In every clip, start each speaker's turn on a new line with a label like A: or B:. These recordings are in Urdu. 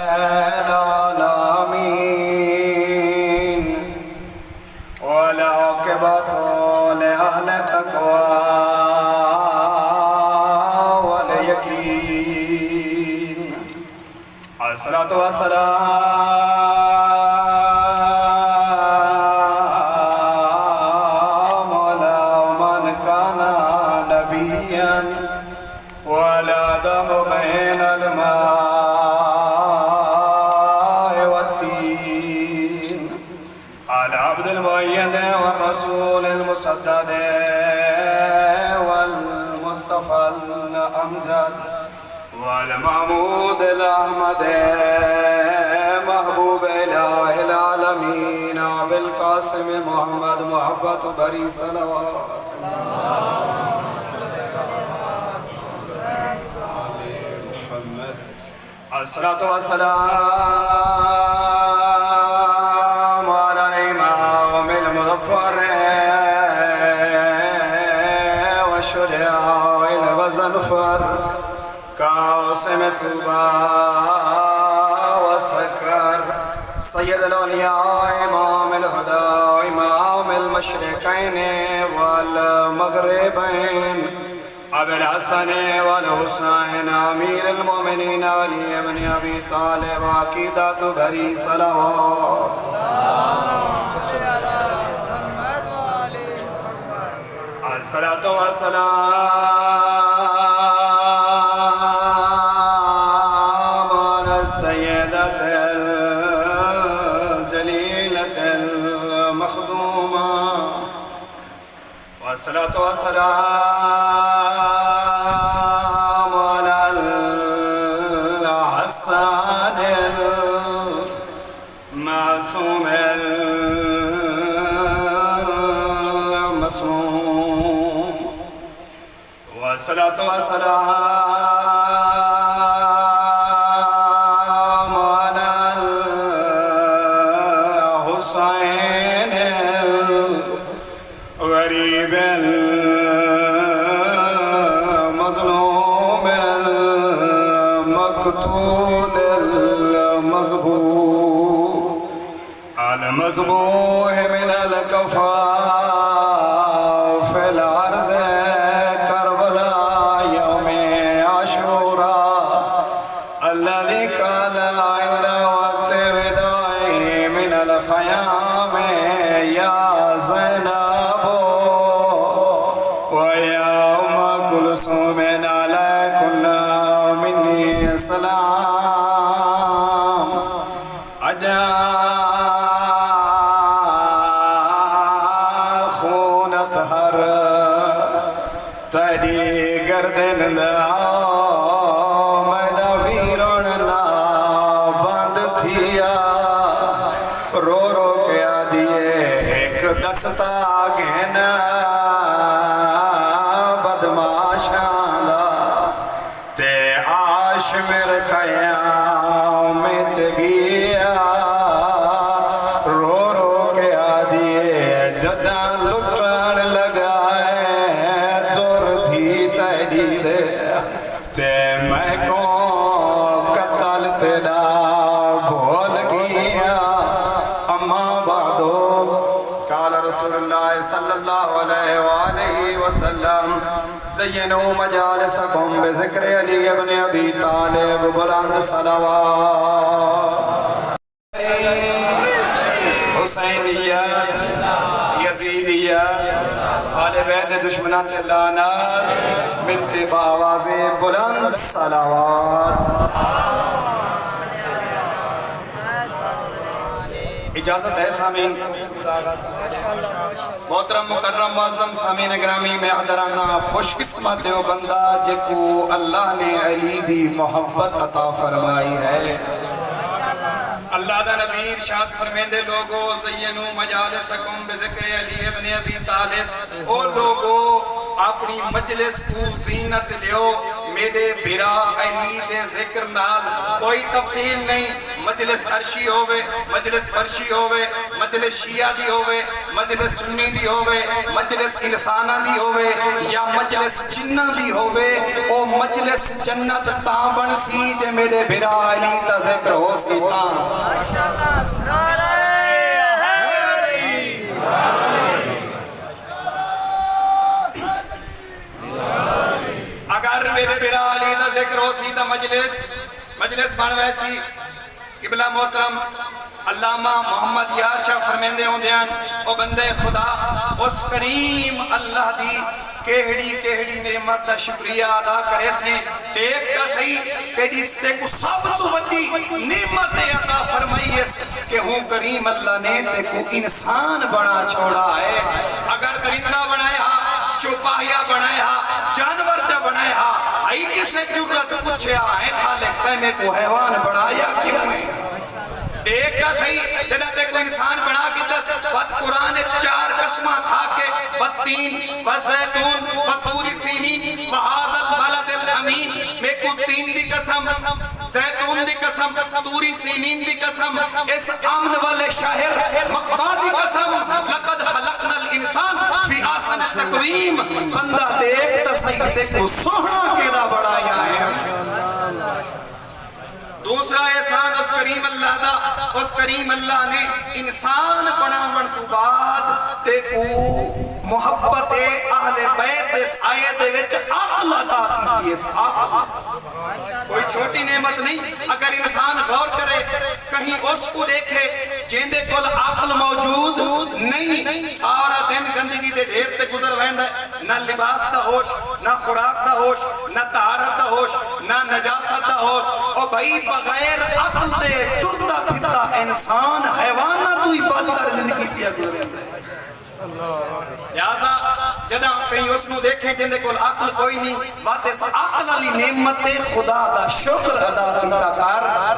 A: العالمين والعاقبة لأهل التقوى واليقين الصلاة والسلام على من كان نبيا ولا دم بين الماء والرسول المسدد والمصطفى الأمجد والمحمود الأحمد محبوب إله العالمين بالقاسم محمد محبة بري صلوات محمد الصلاة والسلام على الإمام المظفر والشجاع الغزنفر قاسم الطوبى والسكر سيد الأولياء إمام الهدى إمام المشرقين والمغربين أبي الحسن والحسين أمير المؤمنين علي بن أبي طالب عقيدة بري صلوات الصلاة والسلام على السيدة الجليلة المخدومة والصلاة والسلام على الحسن المعصوم المصوم والصلاة والسلام على الحسين الغريب المظلوم المقتول المذبوح من الكفار في الأرض كربلاء يوم عاشوراء الذي كان عند وقت وداعه من الخيام يا زينب ويا أم كلثوم عليكن مني سلام تہری گردن میڈا ویرون نا بند تھیا رو رو کے آدھیے ایک دستا گھنا بدماشاں دا تے آش میرے خیام میں چگیا رو رو کے آدھیے جدہ لٹن لگائے تے میں کو قتل تیرا بھول گیا اما بعدو قال رسول اللہ صلی اللہ علیہ وآلہ وسلم زینوا مجالسکم بذکر علی ابن ابی طالب بلند صلوات حسینیہ یزیدیہ آل بیت دشمنان چلانا ملتے باواز بلند صلوات اجازت ہے سامین محترم مکرم معظم سامین گرامی میں حضرانہ خوش قسمت ہو بندہ جکو اللہ نے علی دی محبت عطا فرمائی ہے اللہ دا نبی ارشاد فرمیندے لوگو زینو مجالسکم بذکر علی ابن ابی طالب او لوگو اپنی مجلس کو زینت لیو میرے برا علی دے ذکر نال کوئی تفصیل نہیں مجلس عرشی ہوئے مجلس فرشی ہوئے مجلس شیعہ دی ہوئے مجلس سنی دی ہوئے مجلس انسانہ دی ہوئے یا مجلس جنہ دی ہوئے او مجلس جنت تابن سی جے میرے برا علی دا ذکر ہو مجلس بن ویسی قبلہ محترم علامہ محمد یار شاہ فرمیندے ہوندے ہیں او بندے خدا اس کریم اللہ دی کیڑی نعمت دا شکریہ ادا کرے سے ایک دا صحیح کہ جس تے کو سب تو وڈی نعمت عطا فرمائی ہے کہ ہوں کریم اللہ نے تے کو انسان بنا چھوڑا ہے. اگر درندہ بنایا چوپاہیا بنایا جانور چا بنایا آئی کسے جرت پوچھے آئے خالق تے میں کو حیوان بنایا کیا ہے. ایک دا صحیح جنہ تے کو انسان بنا کی دس بات قرآن 4 قسمہ کھا کے بتین وزیتون وطوری سینین وحاظ البلد الامین میں کو 3 دی قسم زیتون دی قسم طوری سینین دی قسم اس امن والے شاہر مکہ دی قسم لقد خلقنا الانسان فی آسن تقویم بندہ دیکھ تصحیح سے کو سوہنا کیدا بڑھایا ہے. دوسرا احسان اس کریم اللہ دا اس کریم اللہ نے انسان بناون تو بعد تے کو محبت اہل بیت سائے دے وچ عقل عطا کیتی ہے. کوئی چھوٹی نعمت نہیں. اگر انسان غور کرے کہیں اس کو دیکھے جیندے کول عقل موجود نہیں سارا دن گندگی دے ڈھیر تے گزر ویندا ہے. نہ لباس دا ہوش نہ خوراک دا ہوش نہ طہارت دا ہوش نہ نجاست دا ہوش. او بھائی بغیر عقل دے ٹرتا پھرتا انسان حیوانات تو ہی بدتر زندگی پیا گزرے. لہذا جدہ کہیں اس نو دیکھیں جن دے کول عقل کوئی نہیں بات اس عقل علی نعمت خدا دا شکر ادا کیتا کر.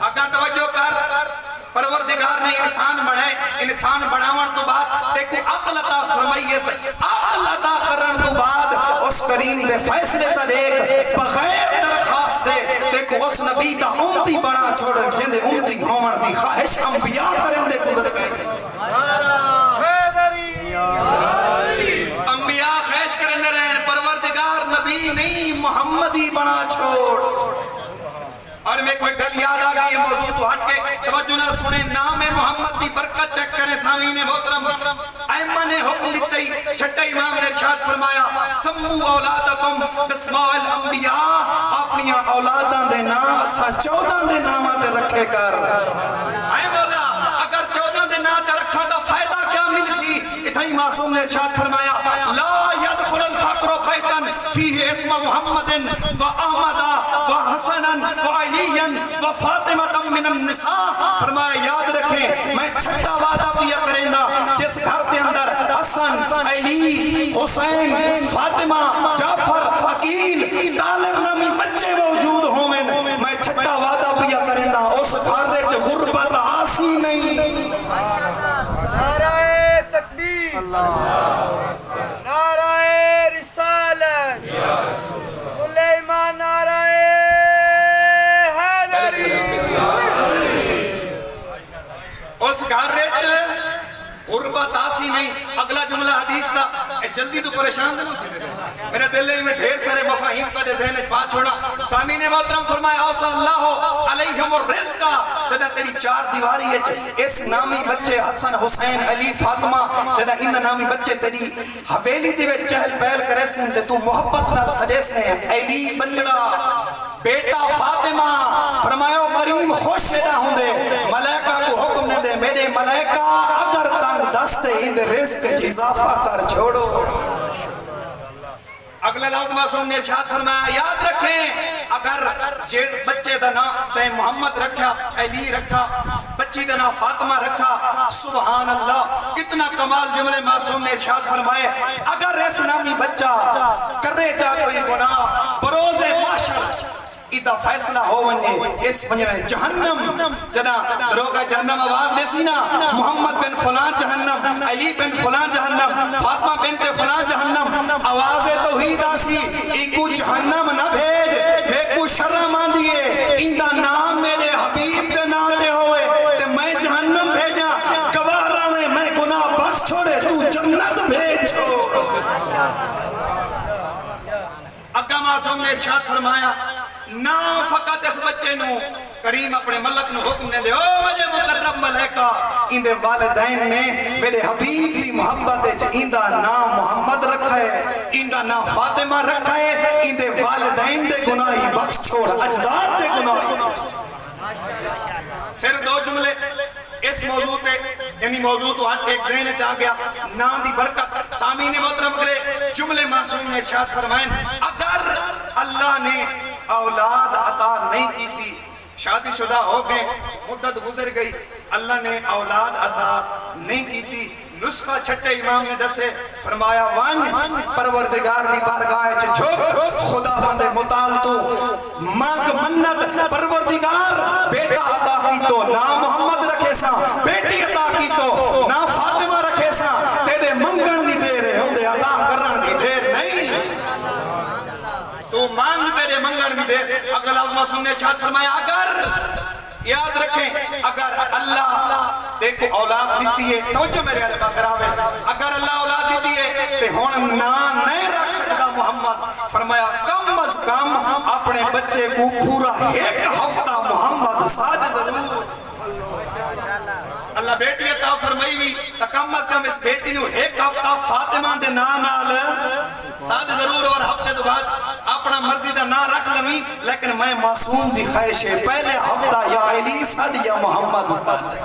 A: اگر توجہ کر پروردگار نے انسان بنائے انسان بناون تو بعد تے کو عقل عطا فرمائیے سے عقل عطا کرن تو بعد اس کریم دے فیصلے تلیک بغیر درخواست دے تے کو اس نبی دا امتی بنا چھوڑ جن دے امتی ہون دی خواہش انبیاء کرن دے گزر گئے. انبیاء خواہش کرن دے رہے پروردگار نبی نہیں محمدی بنا چھوڑ. اور میں کوئی گل یاد آ گئی موضوع تو ہٹ کے توجہ نہ سنے نام محمد دی برکت چیک کریں سامعین محترم. ائمہ نے حکم دیتے ہی چھٹا امام نے ارشاد فرمایا سمو اولادکم باسماء الانبیاء اپنی اولاداں دے نام اساں 14 دے ناماں تے رکھے کر. اے مولا اگر 14 دے نام تے رکھاں دا فائدہ کیا مل سی. اتھائی معصوم نے ارشاد فرمایا لا يدخل الفقر بیتا فیہ اسم محمد و احمد و حسن و علی و فاطمہ من النساء. فرمایا یاد رکھیں میں چھٹا وعدہ پیا کریں گا جس گھر کے اندر حسن علی حسین فاطمہ جعفر عقیل طالب نامی بچے موجود ہوں میں چھٹا وعدہ پیا کریں گا اس گھر وچ غربت آسی نہیں.
B: نعرہ تکبیر نعرہ رسالت سلیمان نعرہ حیدری.
A: اس گھر وچ غربت آسی نہیں. اگلا جملہ حدیث دا جلدی تو پریشان نہ تھے میرے دل میں ڈھیر سارے مفاہیم کا ذہن میں پا چھوڑا. سامعین محترم فرمایا اوصى اللہ علیہم الرزق جدا تیری 4 دیواری ہے اس نامی بچے حسن حسین علی فاطمہ جدا ان نامی بچے تیری حویلی دے وچ چہل پہل کرے سن تے تو محبت نال سجے سے علی بچڑا بیٹا فاطمہ. فرمایا کریم خوش نہ ہوندے ملائکہ کو حکم نہ دے میرے ملائکہ اگر تنگ دست ان رزق اضافہ کر چھوڑو. اگلا لفظ معصوم نے ارشاد فرمایا یاد رکھیں اگر جیڑ بچے دا نام تے محمد رکھا علی رکھا بچی دا نام فاطمہ رکھا سبحان اللہ کتنا کمال جملے معصوم نے ارشاد فرمائے. اگر اس نامی بچہ کرے جا کوئی گناہ بروز محشر ایدہ فیصلہ ہو ونجے اس بنجرہ جہنم جنا دروگا جہنم آواز دیسی نا محمد بن فلان جہنم علی بن فلان جہنم فاطمہ بنت فلان جہنم آواز توحید آسی ایکو جہنم نہ بھیج ایکو شرم آن دیئے اندہ نام میرے حبیب دے نام دے ہوئے تے میں جہنم بھیجا گوارا میں گناہ بخش چھوڑے تو جنت بھیجو. اگا معصوم نے ارشاد فرمایا نہ فقط اس بچے نو کریم اپنے ملک نو حکم نے دے او مجھے مقرب ملائکہ اندے والدین نے میرے حبیب دی محبت وچ ایندا نام محمد رکھا ہے ایندا نام فاطمہ رکھا ہے اندے والدین دے گناہی بخش چھوڑ اجداد دے گناہ صرف دو جملے اس موضوع تے یعنی موضوع تو ہٹ ایک ذہن چاہ گیا نام دی برکت سامعین محترم کرے جملے معصوم نے ارشاد فرمائیں اگر اللہ نے اولاد عطا نہیں کی تھی شادی شدہ ہو گئے مدت گزر گئی اللہ نے اولاد عطا نہیں کی تھی نسخہ چھٹے امام نے دسے فرمایا وان پروردگار دی بارگاہ جھوک خدا بندے مطال تو مانگ منت پروردگار بیٹا عطا کی تو نام محمد رکھے سا بیٹی عطا کی تو نام فاطمہ رکھے سا تیرے منگن دی دیر ہے ہوں دے عطا کرن دی دیر نہیں تو مانگ تیرے منگن دی دیر اگلا لفظ معصوم نے ارشاد فرمایا اگر یاد رکھیں اگر اللہ دیکھو اولاد دیتی ہے توجہ میرے علیہ پاس راوے اگر اللہ اولاد دیتی ہے تو ہون نام نہیں رکھ سکتا محمد فرمایا کم از کم اپنے بچے کو پورا ایک ہفتہ محمد ساج ضرور اللہ بیٹی عطا فرمائی بھی تو کم از کم اس بیٹی نے ایک ہفتہ فاطمہ دے نام نال ساج ضرور اور ہفتے تو بعد اپنا مرضی دا نہ رکھ لمی لیکن میں معصوم دی خواہش ہے پہلے ہفتہ یا علی صد یا محمد صد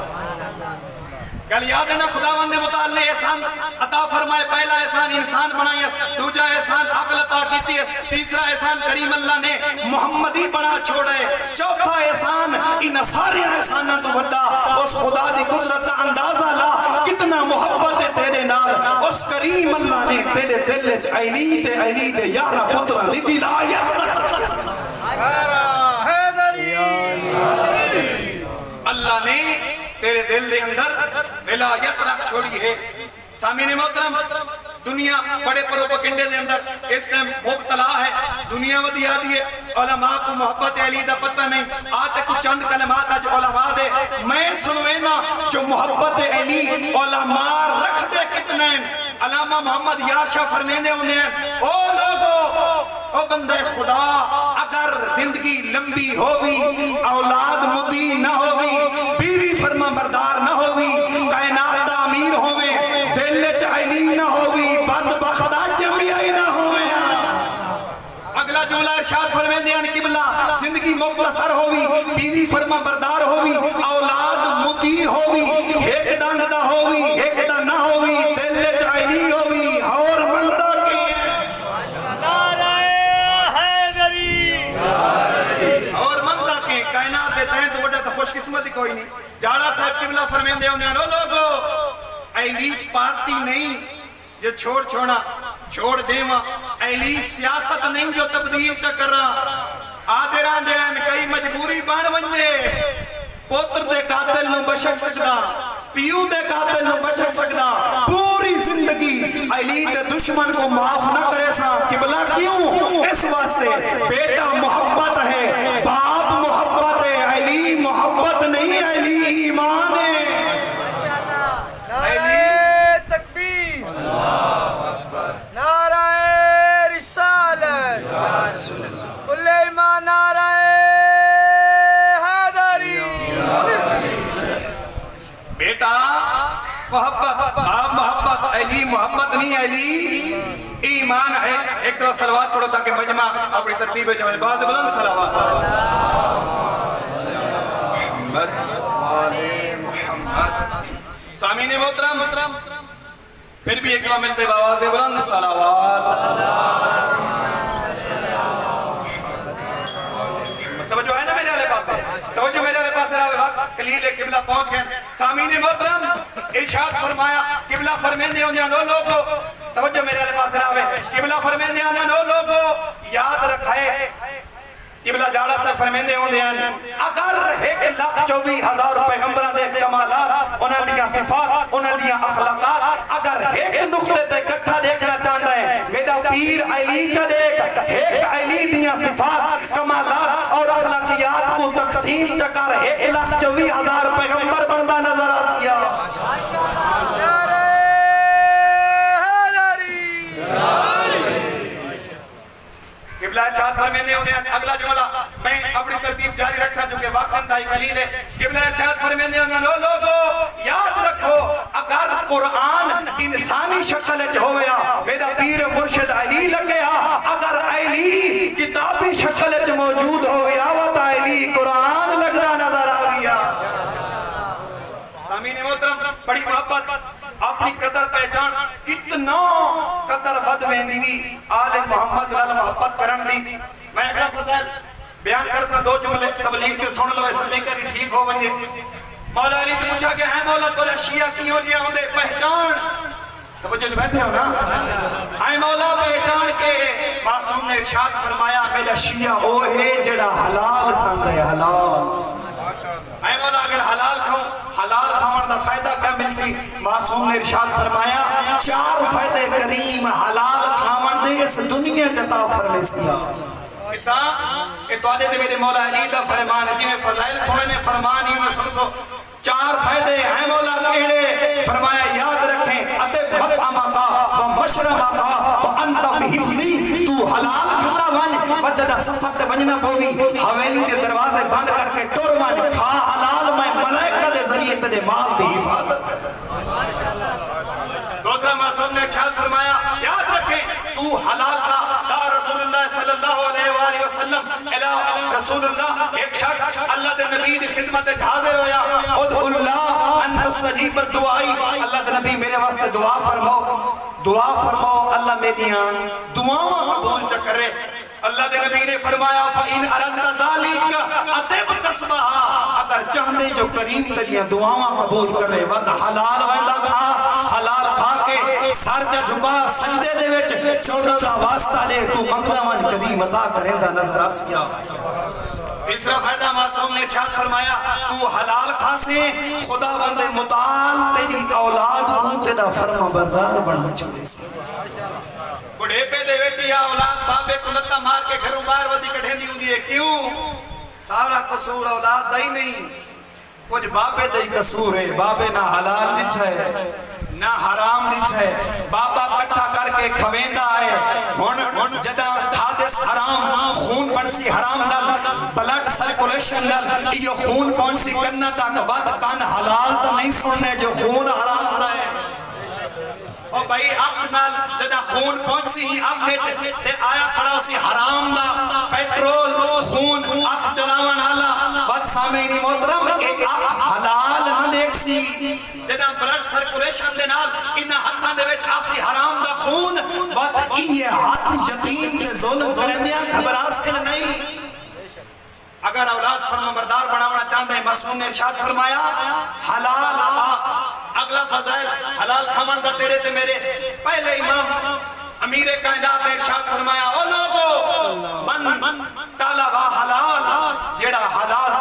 A: کل یاد ہے نا خداوند نے متعال نے احسان عطا فرمائے پہلا احسان انسان بنائی ہے دوجا احسان عقل عطا کیتی ہے تیسرا احسان کریم اللہ نے محمدی بنا چھوڑے چوتھا احسان ان سارے احسانوں تو بڑا اس خدا دی قدرت کا اندازہ لا کتنا محبت ہے تیرے نال اس کریم اللہ نے تیرے دل وچ علی تے یارہ پتراں دی ولایت اللہ نے تیرے دل دے اندر ولایت رکھ چھوڑی ہے سامعین محترم دنیا بڑے پروپیگنڈے دے اندر اس ٹائم مبتلا ہے دنیا ودی آدھی ہے علماء کو محبت علی دا پتہ نہیں آتے کچھ چند کلمات آج علماء دے میں سنوے نا جو محبت علی علماء رکھ دے کتنے علامہ محمد یاشا فرمیندے ہوندے ہیں او لوگو او بندے خدا اگر زندگی لمبی ہوئی اولاد مطیع نہ ہوئی بیوی فرما بردار نہ ہوئی کائنات دا امیر ہوئے دل وچ علی نہ ہوئی بدبخت جمعی نہ ہوئے اگلا جملہ ارشاد فرمیندے ہیں قبلہ زندگی مختصر ہوئی بیوی فرما بردار ہوئی اولاد مطیع ہوئی ایک ڈنگ دا ہوئی ایک دا نہ ہوئی دل وچ علی ہوئی اور منگتا کی اور منگتا کی کائنات دیتے ہیں تو بڑا تو خوش قسمتی کوئی نہیں جاڑا صاحب قبلہ فرمیندے ہیں لو لوگو علی پارٹی نہیں جو چھوڑنا چھوڑ دیما علی سیاست نہیں جو تبدیل چکر رہا آدھے ران دین کئی مجبوری بان ونجے پوتر دے قاتل نو بشک سکدا پیو دے قاتل نو بشک سکدا پوری زندگی علی دے دشمن کو معاف نہ کرے سا قبلہ کیوں اس واسطے بیٹا محبت ہے باپ محبت ہے علی محبت نہیں علی ایمان ہے
B: کل ایمان نعرہ حیدری
A: بیٹا محبت باپ محبت علی محبت نہیں علی ایمان ہے ایک دفعہ صلوات پڑھو تاکہ مجمع اپنی ترتیب جمع باز بلند صلوات محمد والے محمد سامعین محترم پھر بھی ایک دفعہ ملتے باواز بلند صلوات توجہ ہے نا میرے علیہ پاس ہے توجہ میرے علیہ پاس ہے وقت کلیل قبلہ پہنچ گئے سامعین محترم ارشاد فرمایا قبلہ فرمیندے ہوندے لو لوگو توجہ میرے علیہ پاس ہے قبلہ فرمیندے ہوندے لو لوگو یاد رکھائے قبلہ جاڑا سے فرمیندے ہوندے ہیں اگر 1,24,000 پیغمبران دے کمالات انہاں دیا صفات انہاں دیا اخلاقات اگر ایک نقطے سے اکٹھا دیکھنا چاہتا ہے میرا پیر علی چا دیکھ ایک علی دیا صفات کمالات اور اخلاقیات کو تقسیم چکر 1,24,000 پیغمبر بندہ نظر آسیا قبلہ چاہتا فرمیندے ہوندے ہیں اگلا جملہ میں اپنی ترتیب جاری رکھسا جو کہ وقت انتہائی قلیل ہے قبلہ ارشاد فرمیندے ہوندے ہیں لوگو یاد رکھو اگر قرآن انسانی شکل وچ ہویا میرا پیر مرشد علی لگیا اگر علی کتابی شکل وچ موجود ہویا وا علی قرآن لگدا نظر آویا سامعین محترم بڑی محبت اپنی قدر پہچان کتنا قدر ود ویندی وی آل محمد نال محبت کرن دی میں اگلا فضائل بیان کر سا دو جملے
C: تبلیغ کے سن لو سپیکر ہی ٹھیک ہو ونجے مولا علی نے پوچھا کہ ہے مولا تو شیعہ کیوں جے ہوندے پہچان توجہ جو بیٹھے ہو نا اے مولا پہچان کے معصوم نے ارشاد فرمایا میرا شیعہ او ہے جڑا حلال کھاندا ہے حلال اے مولا اگر حلال کھاؤں حلال کھاون دا فائدہ کیا مل سی معصوم نے ارشاد فرمایا 4 فائدے کریم حلال کھاون دے اس دنیا چ عطا فرمائے سی کتا اے تواڈے تے میرے مولا علی دا فرمان ہے جویں فضائل سننے نے فرمان ہی میں سمجھو 4 فائدے ہیں مولا کیڑے فرمایا یاد رکھیں ادب مطعمہ کا و مشربہ کا فانت فی حفظی تو حلال کھاتا ون وجدہ سفر سے بننا پوگی حویلی دے دروازے بند کر کے ٹور ون کھا حلال میں ملائکہ دے ذریعے تجھے مال دی حفاظت کر دوسرا معصوم نے ارشاد فرمایا یاد رکھیں تو حلال کا لا رسول اللہ صلی اللہ علیہ وآلہ وسلم الہ رسول اللہ ایک شخص اللہ دے نبی دی خدمت حاضر ہویا ادعو اللہ ان استجیب الدعائی اللہ دے نبی میرے واسطے دعا فرماؤ اللہ میریاں دعاواں قبول چکرے اللہ دے نبی نے فرمایا فَإِنْ أَرَدْتَ ذَلِكَ أَتِبْ قَسْبَهَا اگر چاہندے جو کریم تجیاں دعاواں قبول کرے ود حلال ویندہ کھا حلال کھا کے سر جا جھکا سجدے دے وچ چھوڑا دا واسطہ لے تو منگلمان کریم عطا کریں دا نظر آسیا تیسرا فائدہ معصوم نے ارشاد فرمایا تو حلال کھا سے خدا بند متعال تیری اولاد کو تیرا فرما بردار بنا چلے سی بڑھے پہ دے ویچی یا اولاد بابے کو لتا مار کے گھروں باہر ودی کٹھیں دی ہوندی ہے کیوں سارا قصور اولاد دا ہی نہیں کچھ بابے دا ہی قصور ہے بابے نہ حلال لٹھا ہے نہ حرام لٹھا ہے بابا کٹھا کر کے کھویندہ ہے ہن جدہ حادث حرام خون بنسی حرام نل بلڈ سرکولیشن نل یہ خون پہنچ سی کرنا تاک ود کان حلال تا نہیں سننے جو خون حرام ہو رہا ہے اور بھائی آنکھ نال جنا خون پہنچ سی ہی آنکھ تے آیا کھڑا سی حرام دا پیٹرول خون آنکھ چلاوان آلا بات سامعینی محترم ایک آنکھ حلال نہ دیکھ سی جنا بلڈ سرکولیشن دے نال انہا ہتھاں دے وچ آسی حرام دا خون بات یہ ہاتھ یتیم کے ظلم کرندیاں گھبراس کے نہیں اگر اولاد فرما بردار بناونا چاہتے ہیں معصوم نے ارشاد فرمایا حلال اگلا فضائل حلال کھاون دا تیرے تے میرے پہلے امام امیر کائنات نے ارشاد فرمایا او لوگو من طالبہ حلال جیڑا حلال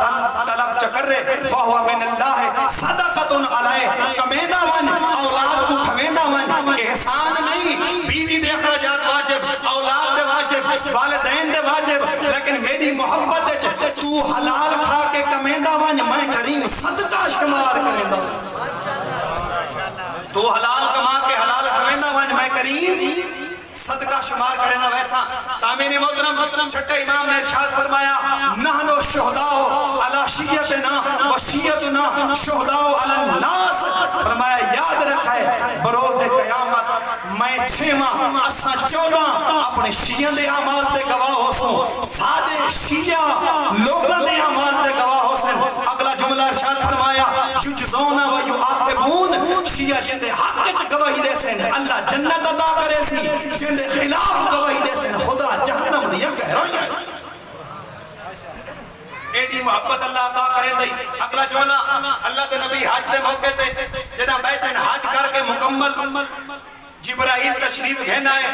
C: طلب چکر رہے فہو من اللہ صدقت علیہ کمیندہ ون اولاد کو کھویندہ ون احسان نہیں بیوی دے اخراجات واجب اولاد دے واجب والدین دے واجب لیکن میری محبت تو حلال کھا کے کمیندہ ون میں کریم صدقہ شمار کریندہ تو حلال کما کے حلال کھویندہ ون میں کریم صدقہ شمار کرنا ویسا سامعین محترم چھٹے امام نے ارشاد فرمایا نحنو شہداؤ علی شیعتنا و شیعتنا شہداؤ علی الناس فرمایا یاد رکھا ہے بروز قیامت میں 6واں اساں 14 اپنے شیعہ دے اعمال تے گواہ ہو سو سادے شیعہ لوگوں دے اعمال تے گواہ ہو سن اگلا جملہ ارشاد فرمایا یجزون و یعاقبون شیعہ جندے حق وچ گواہی دے سن اللہ جنت عطا کرے سی جندے خلاف گواہی دے سن خدا جہنم دیا گہرائیاں ایڈی محبت اللہ عطا کرے دی اگلا جملہ اللہ کے نبی حج دے موقع تے جنہ بیٹھن حج کر کے مکمل جبرائیل تشریف گھینا ہے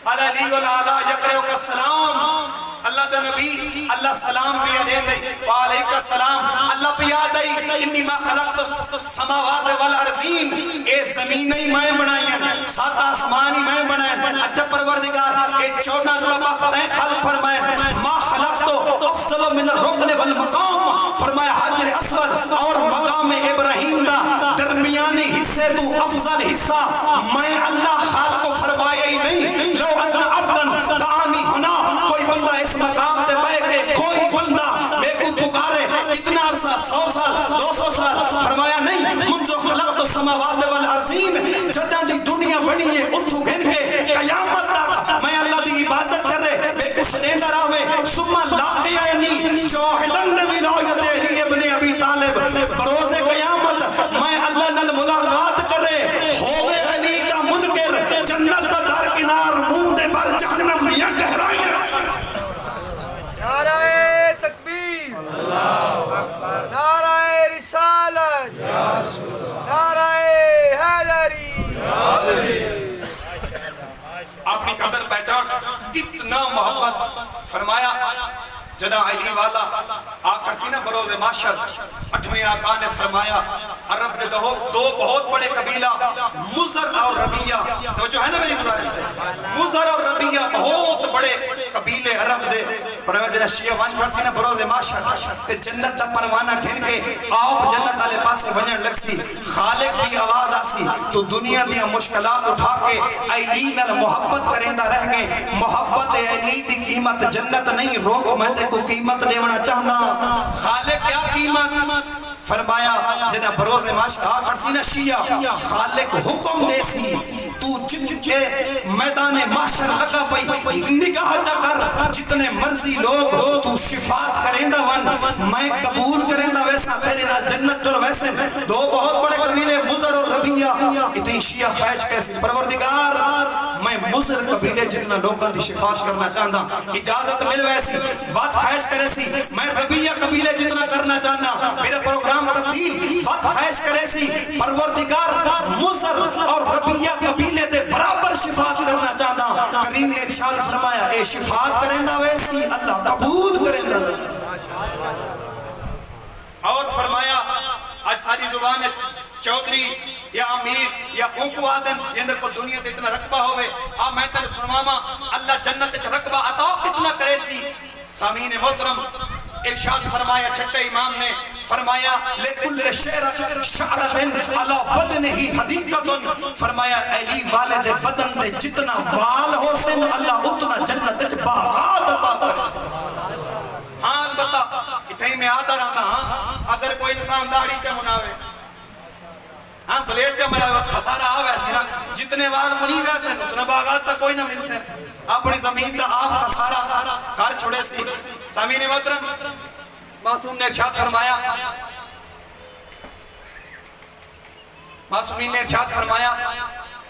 C: علی العلا یقرئ کا سلام اللہ دے نبی اللہ سلام بھی علیہ دے وعلیکہ السلام اللہ پیا دے انی ما خلقت السماوات والارضین اے زمینیں میں بنائیں سات آسمانی میں بنائیں اچھا پروردگار اے 14 طبق تے خلق فرمائے ما خلقت افضل من الرکن والمقام فرمایا حجر اسود اور مقام ابراہیم دا درمیانی حصے تو افضل حصہ میں اللہ خالق کو فرمایا ہی نہیں لو ان عبدن دعانی ہنا کوئی بندہ اس مقام تے بہ کے کوئی بندہ میں کو پکارے کتنا عرصہ 100 سال 200 سال فرمایا نہیں منذ خلقت السماوات والارضین جداں دی دنیا بنی ہے اتھو گھن کے قیامت تک میں اللہ دی عبادت کر رہے میں کچھ دیندہ رہے ثم لاقیانی شاہدن ولایت علی ابن ابی طالب بروز قیامت میں اللہ نال ملاقات کر رہے ہوے علی دا منکر جنت دا در کنار منہ دے پر جہنم یا گہرائیاں
B: نعرہ تکبیر نعرہ رسالت نعرہ حیدری
C: اپنی قدر پہچان کتنا محبت فرمایا جنا علی والا آکر سینہ بروز معاشر 8ویں آقا نے فرمایا عرب دے دو بہت بڑے قبیلہ مزر اور ربیہ تو جو ہے نا میری بلائے مزر اور ربیہ بہت بڑے قبیلے عرب دے فرمایا جنا شیعہ وان کر سینہ بروز معاشر تے جنت چا پروانہ گھن کے آپ جنت آلے پاسے ونجن لگ سی خالق دی آواز آسی تو دنیا دیا مشکلات اٹھا کے علی نال محبت کریندہ رہ گئے محبت علی دی قیمت جنت نہیں روک میں کو قیمت لیونا چاہنا خالق کیا قیمت فرمایا جنہ بروز معاشر آخر سینہ شیعہ خالق حکم دے سی تو جن کے میدان معاشر لگا پئی نگاہ جا کر جتنے مرضی لوگ تو شفاعت کریندہ ون میں قبول کریندہ ویسا تیرے نا جنت چل ویسے دو بہت بڑے قبیلے مزر اور ربیہ اتنی شیعہ خواہش کیسی پروردگار میں مزر قبیلے جتنا لوگاں دی شفاعت کرنا چاہنا اجازت مل ویسی بات خواہش کرے سی میں ربیہ قبیلے جتنا کرنا چاہنا میرا پروگرام تبدیل بات خواہش کرے سی پروردگار مزر اور ربیہ قبیلے دے برابر شفاعت کرنا چاہنا کریم نے ارشاد فرمایا اے شفاعت کرندہ ویسی اللہ قبول کرندہ اور فرمایا آج ساری زبان ہے چودری یا امیر یا اوکو آدم جندر کو دنیا تے اتنا رقبہ ہوئے میں تن سنواما اللہ جنت چ رقبہ عطا کتنا کرے سی سامعین محترم ارشاد فرمایا چھٹے امام نے فرمایا لکل شعرتن علی بدنہی حدیقتن فرمایا علی والد بدن دے جتنا وال ہو سن اللہ اتنا جنت چ باغات عطا کرے ہاں البتہ اتنی میں آدھا رہنا اگر کوئی انسان داڑھی چا مناوے ہاں بلیٹ چا مناوے خسارہ آوے ایسے نا جتنے وال منی گا سن اتنا باغات تا کوئی نہ مل سن اپنی زمین تا آپ خسارہ کار چھوڑے سی سامعین محترم معصوم نے ارشاد فرمایا معصومین نے ارشاد فرمایا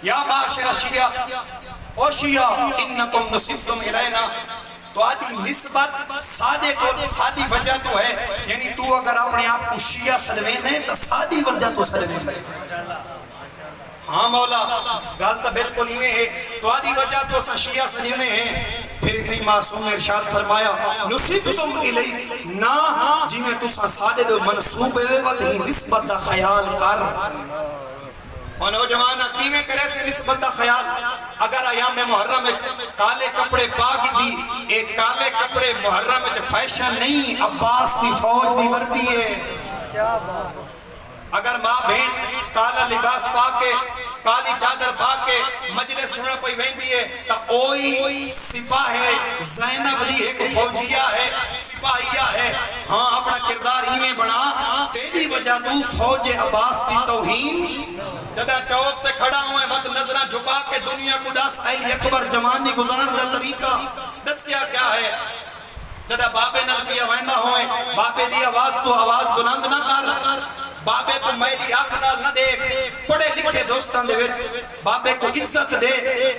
C: یا معاشر شیعہ او شیعہ انکم نصبتم الینا تو آدھی نسبت سادے کو سادی وجہ تو ہے یعنی تو اگر اپنے آپ کو شیعہ سلوین ہے تو سادی وجہ تو سلوین ہے ہاں مولا گالتا بالکل ہی میں ہے تو آدھی وجہ تو سا شیعہ سلوین ہے پھر اتنی معصوم نے ارشاد فرمایا نصبتم الی نا جی میں تو سا سادے دو منصوب ہے وقت ہی نسبت دا خیال کر اور نوجوان کی میں کرے سے نسبت دا خیال اگر ایام محرم میں کالے کپڑے پاک دی ایک کالے کپڑے محرم میں فیشن نہیں عباس دی فوج دی وردی ہے اگر ماں بہن کالا لباس پاکے کالی چادر پاکے مجلس سننا کوئی بہن ہے تا اوئی سپاہ ہے زینب دی ایک فوجیہ ہے سپاہیہ ہے ہاں اپنا کردار ہی میں بنا تیری وجہ تو فوج عباس دی توہین جدہ چوک تے کھڑا ہوئے وقت نظرہ جھکا کے دنیا کو ڈاس علی اکبر جمانی گزرن دا طریقہ دسیا کیا ہے جدہ بابے نلپیہ ویندہ ہوئے بابے دی آواز تو آواز بلند نہ کر بابے کو میلی آنکھنال نہ دیکھ پڑے لکھے دوستان دے وچ بابے کو عزت دے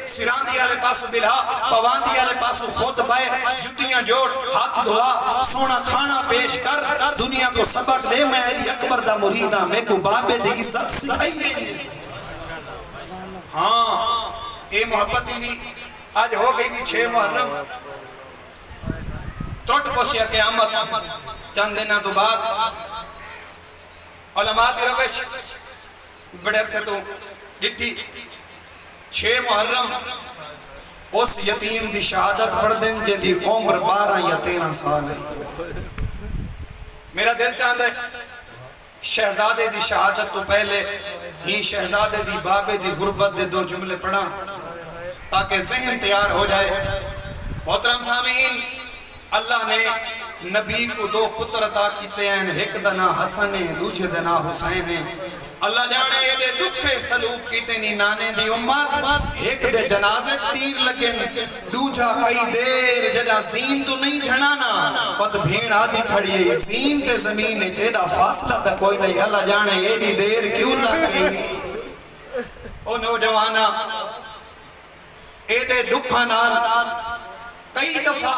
C: سراندی آلے پاسو بلہا پواندی آلے پاسو خود بائے جتیاں جوڑ ہاتھ دھوا سونا کھانا پیش کر دنیا کو سبق دے میں علی اکبر دا مریدہ میں کو بابے دے عزت سکھائی گئی ہاں اے محبتی بھی آج ہو گئی بھی 6 محرم ترٹ پوشیا قیامت چند دینا تو بعد علماء دی روش بڑے عرصے تو ڈٹھی 6 محرم اس یتیم دی شہادت پڑھ دیں جے دی عمر 12 یا 13 سال ہے میرا دل چاہتا ہے شہزادے دی شہادت تو پہلے ہی شہزادے دی بابے دی غربت دے 2 جملے پڑھا تاکہ ذہن تیار ہو جائے
A: محترم سامعین، اللہ نے نبی کو دو پتر عطا کیتے ہیں، ایک دا نام حسن ہے، دوجے دا نام حسین ہے۔ اللہ جانے یہ دے دکھے سلوک کیتے نی نانے دی امت، ایک دے جنازے تیر لگن، دوجا کئی دیر جدا زین تو نہیں جھنانا، پت بھین آدھی کھڑی ہے زین تے زمین جیڑا فاصلہ تا کوئی نہیں۔ اللہ جانے یہ دی دیر کیوں لگے؟ او نوجوانا اے دے دکھا نال کئی دفعہ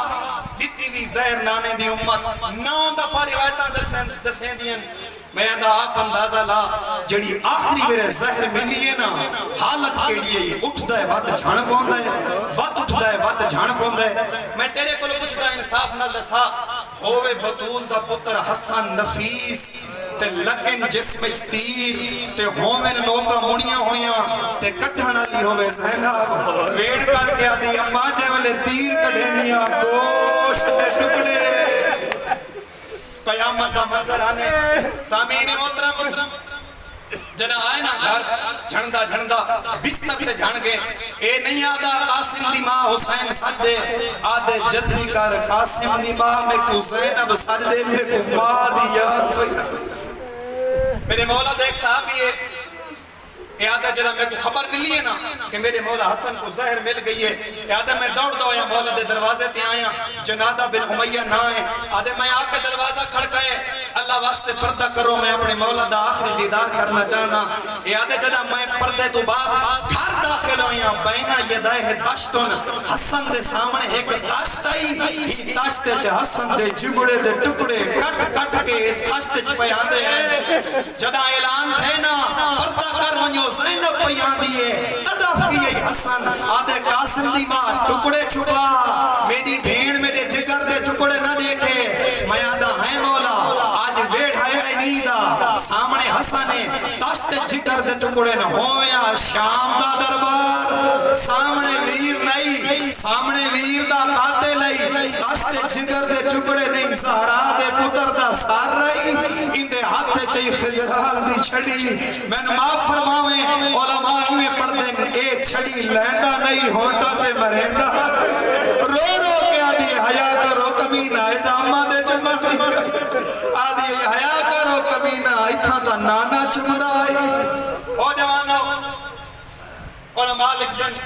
A: دیتی بھی زہر نانے دی امت 9 دفعہ روایتاں دسیں دین۔ میں اندھا آپ اندازہ لا جڑی آخری میرے زہر ملی ہے نا، حالت کے لیے اٹھ دائے بات جھان پہن دائے، وقت اٹھ دائے بات جھان پہن دائے۔ میں تیرے کو پوچھ دا انصاف نہ دسا، ہووے بطول دا پتر حسن نفیس تے لگن جسم تیر تے ہووے لوکا مڑیاں ہویاں تے کٹھنا لی ہووے زینب ویڑ کر کے آدھی اماں جے والے تیر کڑھینیاں گوشت دے ٹکڑے قیامت کا منظر آنے۔ سامعین محترم جنا آئے نا گھر جھنڈا جھنڈا بستر تے جھن گئے، اے نہیں آدھا قاسم دی ماں حسین سجدے، آدھے جلدی کر قاسم دی ماں میں کو زینب سجدے میں کو ماں دی یاد کوئی۔ میرے مولا دیکھ صحابی ہے، اے آدھا جنہ میں کو خبر ملی ہے نا کہ میرے مولا حسن کو زہر مل گئی ہے، اے آدھا میں دوڑ دو یا مولا دے دروازے تے آیا، جنادہ بن امیہ نہ آئے، آدھے میں آ کے دروازہ کھڑکائے، اللہ واسطے پردہ کرو میں اپنے مولا دا آخری دیدار کرنا چاہنا۔ اے آدھے جنہ میں پردے تو بعد گھر داخل ہویا، بینہ یدائے داشتن، حسن دے سامنے ایک داشت آئی، ہی داشتے چے حسن دے جگڑے دے ٹکڑے کٹ کٹ کے اس داشتے چے پیان دے ہیں۔ جنہ اعلان تھے نا پردہ کر ونیو زینب پیان دیئے، تڑپ کیے حسن، آدھے قاسم دی ماں ٹکڑے چھپا، میری بھین میرے جگر دے ٹکڑے نہ دیکھے، میں آدھا ہے مولا آج ویڑ ہے علیدہ، سامنے حسنے داشت جگر دے ٹکڑے نہ ہویا، شام دا دربار سامنے ویر نہیں، سامنے ویر دا کاتے لئی، داشت جگر دے ٹکڑے نہیں، زہرا دے پتر دا سار رہی، اندے ہاتھ چاہی خجران دی چھڑی، میں نے معاف فرماویں علماء میں پڑھ دیں اے چھڑی لیندہ نہیں ہوتا تے مرہندہ، رو رو کے آدھی حیاء کرو کمینہ ایتا اممہ دے چمٹ آدھی حیاء کرو کمینہ ایتھا تا نانا چمدہ آئی۔ او جوانو علماء لکھ دیں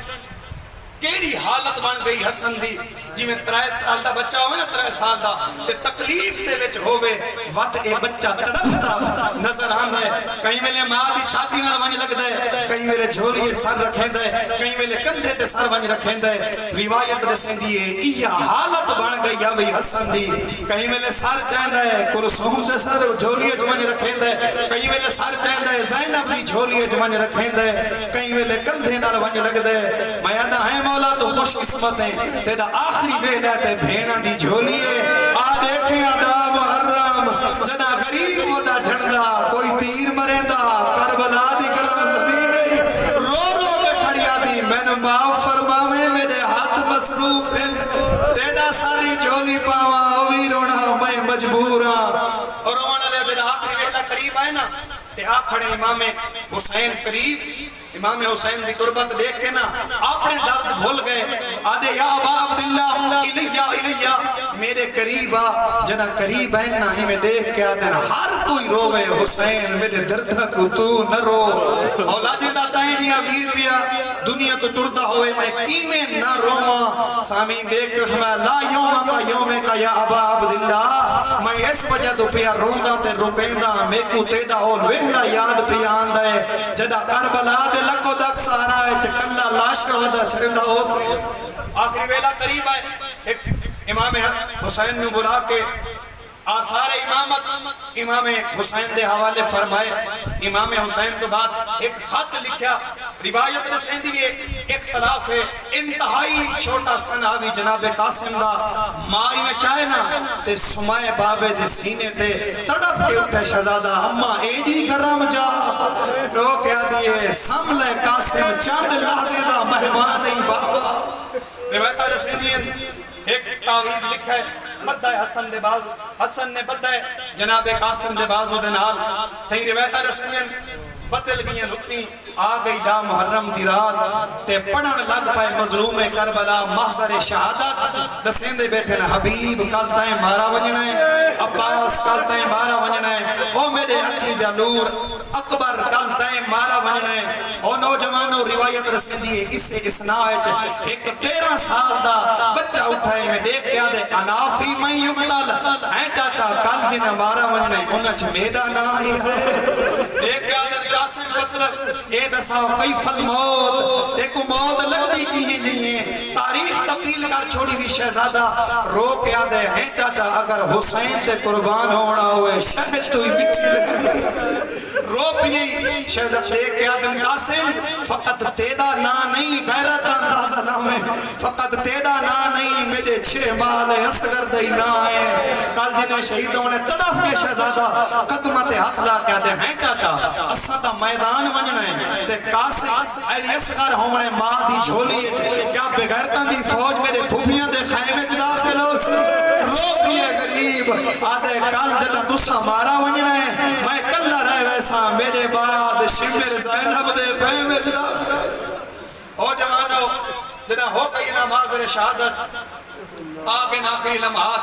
A: کیڑی حالت بن گئی حسن دی، جی میں 3 سال دا بچہ ہوئے نا 3 سال دا تے تکلیف دے وچ ہوئے وقت اے بچہ تڑپتا نظر آن ہے، کہیں میلے ماں دی چھاتی نال ونج لگ دے، کہیں میلے جھولیے سر رکھیں دے، کہیں میلے کندھے تے سر ونج رکھیں دے، روایت دسیں دیئے یہ حالت بن گئی ہے حسن دی، کہیں میلے سر چین دے کلثوم دے سر جھولیے ونج رکھیں دے، کہیں میلے سر چین دے زینب دی جھولیے ونج رکھیں دے، کہیں میلے کندھے نال ونج لگ دے، میں آدھا ہے مولا تو خوش قسمت ہیں تیرا آخری بیلہ تے بھینا دی جھولیے آ دیکھیں آدھا محرم جنا غریب ہوتا جھڑدا کوئی تیر مریندا کربلا دی کلم زمین نہیں، رو رو کے کھڑیا دی میں نے معاف فرماویں میرے ہاتھ مصروف ہیں تیرا ساری جھولی پاواں اوی رونا میں مجبورا، اور رونا لے میرا آخری بیلہ قریب آئے نا تے آ کھڑے امام حسین قریب، امام حسین دی قربت دیکھ کے نا اپنے درد بھول گئے، آدھے یا ابا عبداللہ الیہ الیہ میرے قریب آ، جنا قریب ہے نا ہی میں دیکھ کے آدھے نا ہر کوئی رو گئے حسین میرے درد کو تو نہ رو، مولا جی دا تائنیا ویر پیا دنیا تو ٹردا ہوئے میں کیمیں نہ رواں، سامین دیکھ کے فرمایا لا یوم کا یا ابا عبداللہ میں اس وجہ تو پیا روندا تے روپیندا میں کو تیدا ہو وہلا یاد پیان دے، جدا کربلا دے لکو دک سارا ہے چکلہ لاش کا وجہ چھڑندہ ہو سے۔ آخری ویلہ قریب آئے ایک امام حسین نے بلا کے آثار امامت امام حسین دے حوالے فرمائے، امام حسین تو بعد ایک خط لکھیا، روایت رسیں دیئے اختلاف ہے، انتہائی چھوٹا سناوی جناب قاسم دا مائی میں چاہے نا تے سمائے بابے دے سینے تے تڑپ کے اٹھے شہزادہ اممہ ایڈی گرم جا رو کیا دیئے سملے قاسم چاند لحظے دا مہمان ای بابا، روایت رسیں دیئے ایک تعویز لکھا ہے بدہ ہے حسن دے بازو، حسن نے بدہ ہے جناب قاسم دے بازو دے نال، تھی روایتہ رسیں
C: بدل گئی رکنی آ گئی دا محرم دی رات تے پڑھن لگ پائے مظلوم کربلا محضر شہادت دسیں دے بیٹھے نا حبیب کل تائیں مارا وجنا ہے عباس کل تائیں مارا وجنا ہے او میرے اکھی دا نور اکبر کل تائیں مارا وجنا ہے او نوجوانوں روایت رسیں دیئے اس سے اسناج ایک 13 سال دا بچہ اٹھائے میں دیکھ کے آدھے انافی میں یمنال اے چاچا کل جنہ مارا وجنا ہے انچ میرا نہ ہی ہے دیکھ کے آدھے قاسم بسرت اے دساو کیف الموت دیکھو موت لگتی کی ہی نہیں ہے تاریخ تبدیل کر چھوڑی بھی شہزادہ رو کے آدھے ہیں چاچا اگر حسین سے قربان ہونا ہوئے شہد تو ہی مٹھی لگتی رو بھی شہزادہ دیکھ کے آدھے قاسم فقط تیرا نا نہیں غیرت اندازہ نہ ہوئے فقط تیرا نا نہیں میرے 6 مال اصغر زینا ہے کل جنہیں شہیدوں نے تڑف کے شہزادہ قدمت ہاتھ لا کے آدھے ہیں چاچا اساں دا میدان ونجنا ہے تے قاسم علی اصغر ہونے ماں دی جھولی کیا بغیرتاں دی فوج میرے پھوپھیاں دے خیمے وچ داخل ہو سی رو پیے غریب آدھے کل جدا تساں مارا ونجنا ہے میں کلا رہ ویسا میرے بعد شمر زینب دے خیمے وچ داخل او جوانو جنا ہو گئی نماز شہادت آگے آخری لمحات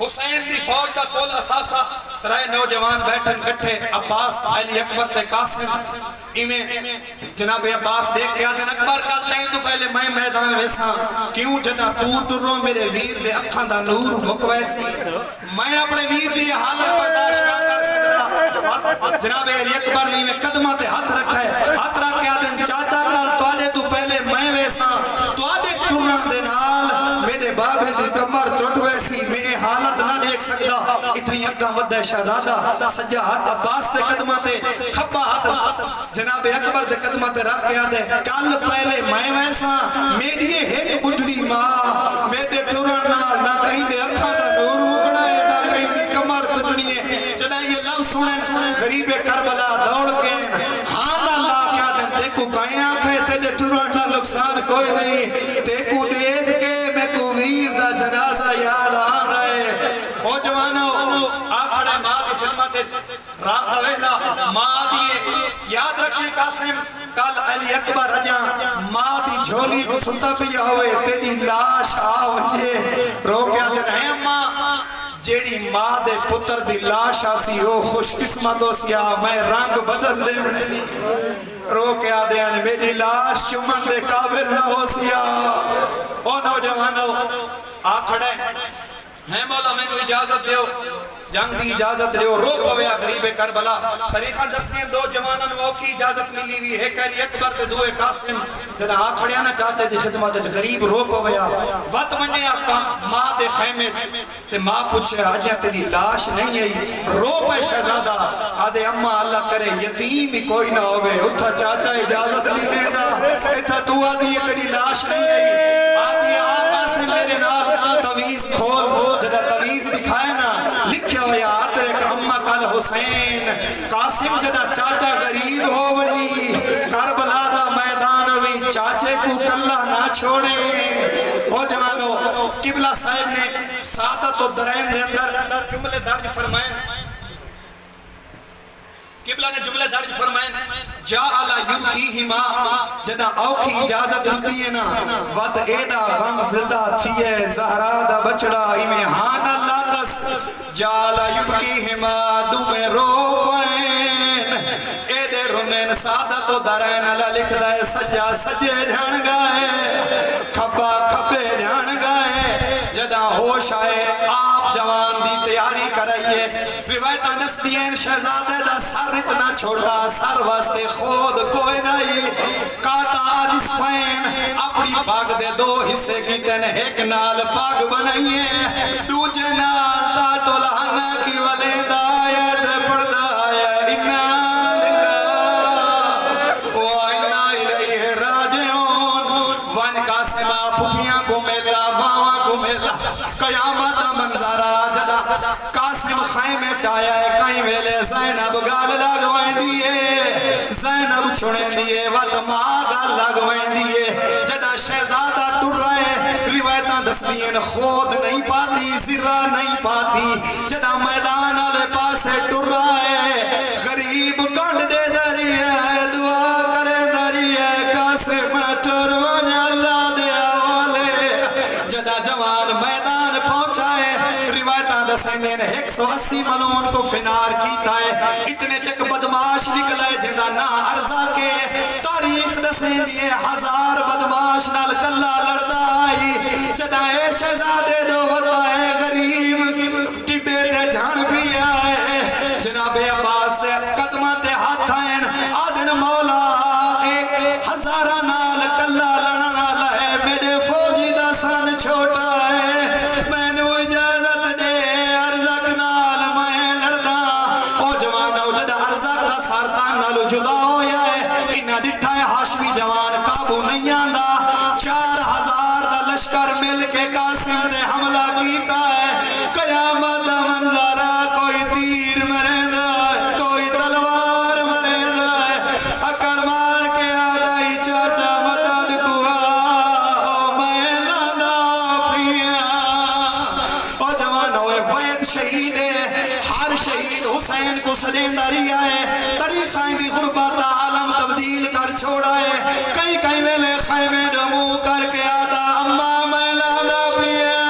C: حسین دی فوج کا کول اساسا ترائے نوجوان بیٹھن کٹھے عباس علی اکبر تے قاسم ایمیں جناب عباس دیکھ کے آدھے اکبر کا تین تو پہلے میں میدان ویسا کیوں جنا تو ٹرو میرے ویر دے اکھاں دا نور مکویسی میں اپنے ویر دی حالت برداشت نہ کر سکتا جناب علی اکبر نے میں قدمہ تے ہاتھ رکھا ہے ہاتھ رکھ کے آدھے چاچا کل توالے تو پہلے میں ویسا توالے ٹرن دے نال میرے بابے دی کمر ٹوٹ ویسی میں حالت نہ دیکھ سکتا اتنی اگاں ودہ شہزادہ سجا ہاتھ عباس دے قدمہ تے کھبا ہاتھ جناب اکبر دے قدمہ تے رکھ کے آدھے کل پہلے میں ویسا میری ایک بڑھڑی ماں میرے ٹرن نہ کہیں دے اکھاں دا نور مکڑا ہے نہ کہیں دے کمر ٹوٹنی ہے چلا یہ لفظ سنے غریب کربلا دوڑ کے ہاں اللہ کیا دے دیکھو کہیں آنکھیں تیرے ٹرن نہ نقصان کوئی نہیں دیکھو دیکھ کے میں کو ویر دا جنازہ یاد آ رہے او جوانو آکھڑے ماں کی خدمت رات ویلا ماں دیئے یاد رکھیں قاسم کل علی اکبر رجاں ماں دی جھولی کو سنتا پیا ہوئے تیری لاش آوجے رو کے آتے ہیں ماں جیڑی ماں دے پتر دی لاش آسی او خوش قسمت ہو سیا میں رنگ بدل دے رو کے آدھے ہیں میری لاش چمن دے قابل نہ ہو سیا او نوجوانو آکھڑے ہیں مولا میں کو اجازت دیو جنگ دی اجازت دیو رو پویا غریب کربلا طریقہ دسنے دو جوانن وہ کی اجازت ملی ہوئی ہے علی اکبر تے دوئے قاسم جنا آکھڑیا نا چاچے دی خدمت غریب رو پویا وقت منجے آقا ماں دے خیمے تے ماں پوچھے آجیا تیری لاش نہیں ہے رو پہ شہزادہ آدھے اماں اللہ کرے یتیم ہی کوئی نہ ہوئے اتھا چاچا اجازت نہیں لینا اتھا تو آدھی تیری لاش نہیں ہے آدھی آقا سے میرے نال تویز کھول جدا تویز دکھائے نا لکھے ہویا آترے کہ اممہ کل حسین قاسم جدا چاچا غریب ہو ولی کربلا دا میدان ہوئی چاچے کو کلہ نہ چھوڑے او جوانو قبلہ صاحب نے ساتت و درین دے اندر جملے درج فرمائیں قبلہ نے جملے درج فرمائیں جا علا یبکی ہما جنا اوکھی اجازت رکھتی ہے نا ود ایڈا غم زدہ تھیے زہرا دا بچڑا ایمیں ہان اللہ دس جا علا یبکی ہما دو میں رو پائیں ایڈے رنین سادت و درین اللہ لکھ دائے سجا سجے جھان گائے کھبا کھبے جھان گائے جدا ہوش آئے آپ جوان دی تیاری کرائیے روایتہ نسدین شہزادے دا سر اتنا چھوٹا سر واسطے خود کوئی نہیں کاتا نصفین اپنی پاگ دے دو حصے کی تین ایک نال پاگ بنائیے دوجہ نال تا تو لہنہ کی ولیدہ آیت پڑھتا ہے انا للہ و انا الیہ راجعون ون قاسمہ پھپیاں کو میلا ماواں کو میلا قیامت منظرہ جدا قاسم خیمے چایا ہے کہیں ویلے زینب گال لگوائیں دیئے زینب چھوڑیں دیئے وقت ماں گال لگوائیں دیئے جدا شہزادہ ٹر رہے روایتاں دس دین خود نہیں پاتی زرہ نہیں پاتی جدا میدان آلے پاسے ٹر رہے غریب کانڈ 180 ملون کو فنار کیتا ہے اتنے چک بدماش نکلا ہے جنہ نا عرضہ کے تاریخ دسیں دیئے 1000 بدماش نال کلا لڑدا آئی جدہ اے شہزادے دو بدوائے غریب ٹبے دے جھان بھی آئے جناب عباس دے قدمہ دے ہاتھ آئین آدن مولا 1000 نال کلا لڑنا لائے میرے فوجی دا سان چھوٹا ہے میں نے اجازت دے ارزق نال میں لڑنا او جوانا جدہ ارزق دا سارتان نالو جدا ہویا ہے انہا ڈٹھا ہے ہاشمی جوان قابو نہیں آندہ 4000 دا لشکر مل کے قاسم دے حملہ کیتا ہے قیامت دا منظرہ کوئی تیر مرے دا ہے کوئی تلوار مرے دا ہے اکر مار کے آدائی چاچا مدد کوا میں لادا پھیا او جوان ہوئے وید شہید ہے ہر شہید حسین کو سلینڈری آئے طریقہ اندی غربت عالم تبدیل کر چھوڑا ہے کئی کئی ویلے خیمے دمو کر کے آدھا اممہ میں لادا پیا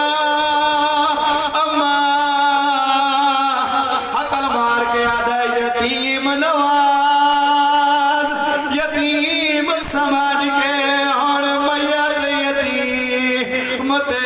C: اممہ حقل مار کے آدھا یتیم نواز یتیم سمجھ کے اور میت یتیم تے